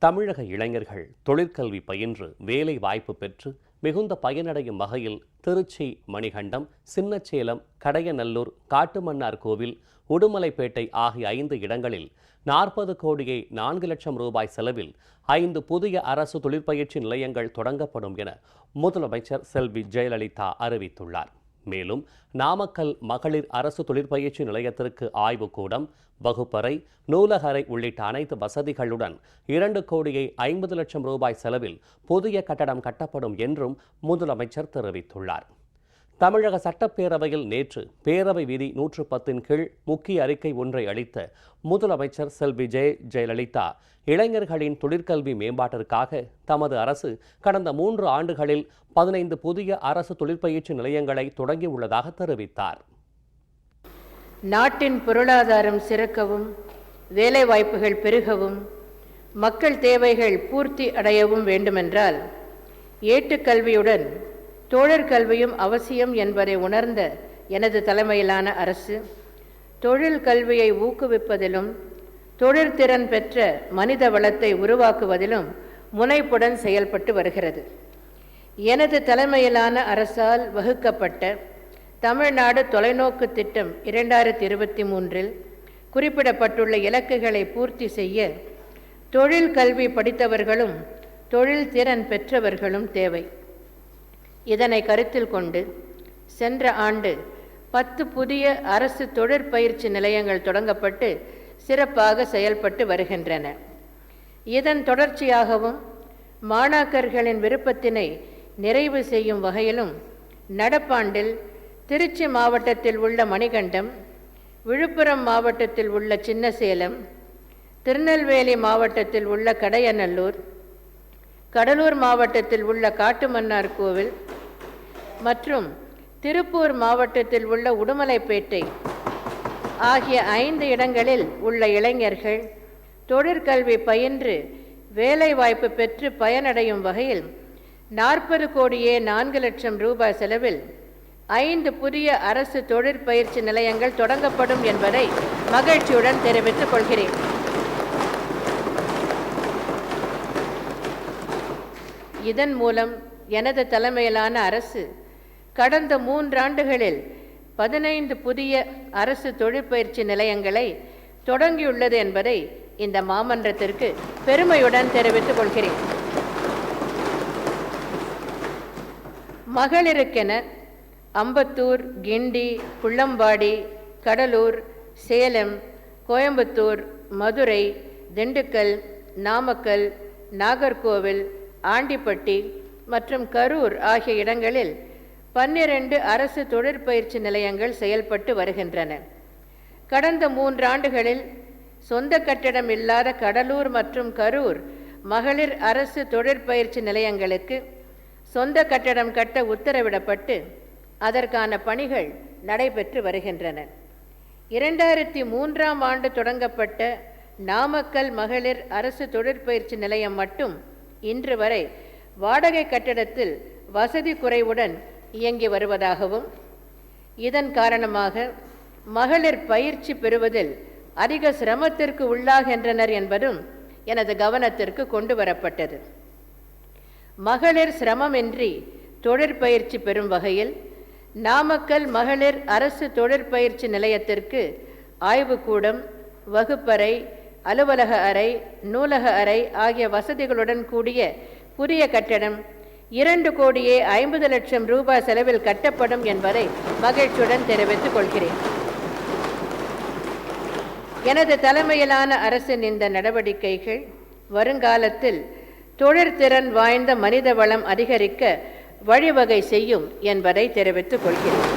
தமிழக இளைஞர்கள் தொழிற்கல்வி பயின்று வேலை வாய்ப்பு பெற்று மிகுந்த பயனடையும் வகையில் திருச்சி, மணிகண்டம், சின்னச்சேலம், கடையநல்லூர், காட்டுமன்னார் கோவில், உடுமலைப்பேட்டை ஆகிய 5 இடங்களில் 40 கோடியே 4 லட்சம் ரூபாய் செலவில் 5 புதிய அரசு தொழிற்பயிற்சி நிலையங்கள் தொடங்கப்படும் என முதலமைச்சர் செல்வி ஜெயலலிதா அறிவித்துள்ளார். மேலும் நாமக்கல் மகளிர் அரசு தொழிற்பயிற்சி நிலையத்திற்கு ஆய்வுக்கூடம், வகுப்பறை, நூலகரை உள்ளிட்ட அனைத்து வசதிகளுடன் 2 கோடியே 50 லட்சம் ரூபாய் செலவில் புதிய கட்டடம் கட்டப்படும் என்றும் முதலமைச்சர் தெரிவித்துள்ளார். தமிழக சட்டப்பேரவையில் நேற்று பேரவை விதி 110 கீழ் முக்கிய அறிக்கை ஒன்றை அளித்த முதலமைச்சர் செல்வி ஜெயலலிதா, இளைஞர்களின் தொழிற்கல்வி மேம்பாட்டிற்காக தமது அரசு கடந்த 3 ஆண்டுகளில் 15 புதிய அரசு தொழிற்பயிற்சி நிலையங்களை தொடங்கியுள்ளதாக தெரிவித்தார். நாட்டின் பொருளாதாரம் சிறக்கவும், வேலைவாய்ப்புகள் பெருகவும், மக்கள் தேவைகள் பூர்த்தி அடையவும் வேண்டுமென்றால் ஏட்டுக்கல்வியுடன் தொழிற்கல்வியும் அவசியம் என்பதை உணர்ந்த எனது தலைமையிலான அரசு தொழில் கல்வியை ஊக்குவிப்பதிலும் தொழிற்திறன் பெற்ற மனித வளத்தை உருவாக்குவதிலும் முனைப்புடன் செயல்பட்டு வருகிறது. எனது தலைமையிலான அரசால் வகுக்கப்பட்ட தமிழ்நாடு தொலைநோக்கு திட்டம் 2023 குறிப்பிடப்பட்டுள்ள இலக்குகளை பூர்த்தி செய்ய தொழில் கல்வி படித்தவர்களும் தொழில் திறன் பெற்றவர்களும் தேவை. இதனை கருத்தில் கொண்டு சென்ற ஆண்டு 10 புதிய அரசு தொழிற்பயிற்சி நிலையங்கள் தொடங்கப்பட்டு சிறப்பாக செயல்பட்டு வருகின்றன. இதன் தொடர்ச்சியாகவும் மாணாக்கர்களின் விருப்பத்தினை நிறைவு செய்யும் வகையிலும் நடப்பாண்டில் திருச்சி மாவட்டத்தில் உள்ள மணிகண்டம், விழுப்புரம் மாவட்டத்தில் உள்ள சின்னசேலம், திருநெல்வேலி மாவட்டத்தில் உள்ள கடையநல்லூர், கடலூர் மாவட்டத்தில் உள்ள காட்டுமன்னார் கோவில் மற்றும் திருப்பூர் மாவட்டத்தில் உள்ள உடுமலைப்பேட்டை ஆகிய 5 இடங்களில் உள்ள இளைஞர்கள் தொழிற்கல்வி பயின்று வேலைவாய்ப்பு பெற்று பயனடையும் வகையில் 40 கோடியே 4 லட்சம் ரூபாய் செலவில் 5 புதிய அரசு தொழிற்பயிற்சி நிலையங்கள் தொடங்கப்படும் என்பதை மகிழ்ச்சியுடன் தெரிவித்துக் கொள்கிறேன். இதன் மூலம் எனது தலைமையிலான அரசு கடந்த 3 ஆண்டுகளில் 15 புதிய அரசு தொழிற்பயிற்சி நிலையங்களை தொடங்கியுள்ளது என்பதை இந்த மாமன்றத்திற்கு பெருமையுடன் தெரிவித்துக் கொள்கிறேன். மகளிருக்கென அம்பத்தூர், கிண்டி, புள்ளம்பாடி, கடலூர், சேலம், கோயம்புத்தூர், மதுரை, திண்டுக்கல், நாமக்கல், நாகர்கோவில், ஆண்டிப்பட்டி மற்றும் கரூர் ஆகிய இடங்களில் 12 அரசு தொழிற்பயிற்சி நிலையங்கள் செயல்பட்டு வருகின்றன. கடந்த 3 ஆண்டுகளில் சொந்த கட்டடம் இல்லாத கடலூர் மற்றும் கரூர் மகளிர் அரசு தொழிற்பயிற்சி நிலையங்களுக்கு சொந்த கட்டடம் கட்ட உத்தரவிடப்பட்டு அதற்கான பணிகள் நடைபெற்று வருகின்றன. 2003ஆம் ஆண்டு தொடங்கப்பட்ட நாமக்கல் மகளிர் அரசு தொழிற்பயிற்சி நிலையம் மட்டும் இன்று வரை வாடகை கட்டடத்தில் வசதி குறைவுடன் இயங்கி வருவதாகவும், இதன் காரணமாக மகளிர் பயிற்சி பெறுவதில் அதிக சிரமத்திற்கு உள்ளாகின்றனர் என்பதும் எனது கவனத்திற்கு கொண்டு வரப்பட்டது. மகளிர் சிரமமின்றி தொழிற்பயிற்சி பெறும் வகையில் நாமக்கல் மகளிர் அரசு தொழிற்பயிற்சி நிலையத்திற்கு ஆய்வுக்கூடம், வகுப்பறை, அலுவலக அறை, நூலக அறை ஆகிய வசதிகளுடன் கூடிய புதிய கட்டடம் 2 கோடியே 50 லட்சம் ரூபாய் செலவில் கட்டப்படும் என்பதை மகிழ்ச்சியுடன் தெரிவித்துக் கொள்கிறேன். எனது தலைமையிலான அரசின் இந்த நடவடிக்கைகள் வருங்காலத்தில் தொழிற்திறன் வாய்ந்த மனித வளம் அதிகரிக்க வழிவகை செய்யும் என்பதை தெரிவித்துக் கொள்கிறேன்.